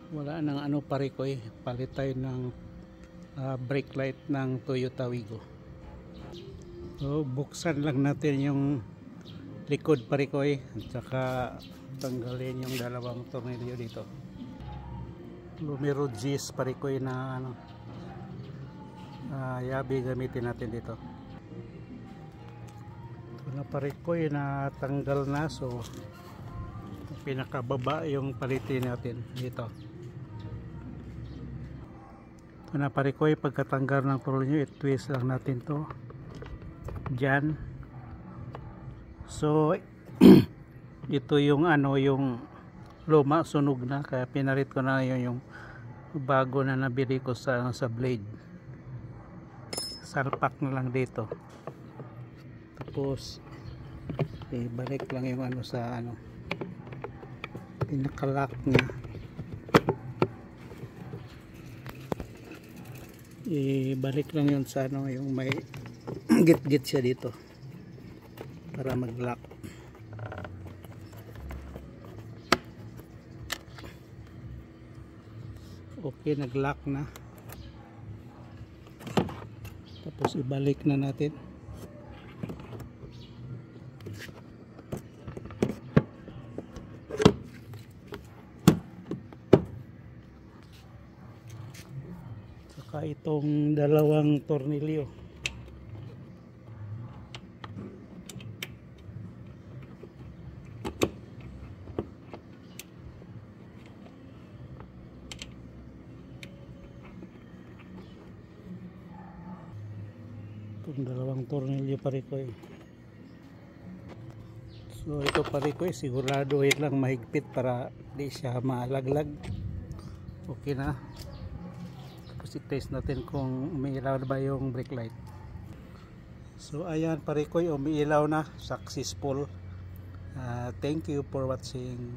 Wala nang ano pare ko palit tayo ng brake light ng Toyota Wigo. So buksan lang natin yung likod pare ko at saka tanggalin yung dalawang tornilyo dito. Lumero G's pare ko na ano, yabi gamitin natin dito. Ito na pare ko na tanggal na, so pinakababa yung palitin natin dito. Ito na pare ko, pagkatanggal ng tornilyo, i-twist lang natin to dyan. So ito yung ano, yung luma, sunog na, kaya pinalit ko na yung bago na nabili ko sa blade. Salpak na lang dito, tapos ibalik lang yung ano sa ano, pinakalock niya. Ibalik lang yun sa ano, yung may git-git siya dito para mag-lock. Okay, nag-lock na. Tapos ibalik na natin. Saka itong dalawang tornilyo. Itong dalawang tornilyo pare ko. So ito pare ko, sigurado lang mahigpit para di siya malaglag. Okay na. Tapos i-test natin kung umiilaw na ba yung brake light. So ayan pare ko, umiilaw na, successful. Thank you for watching.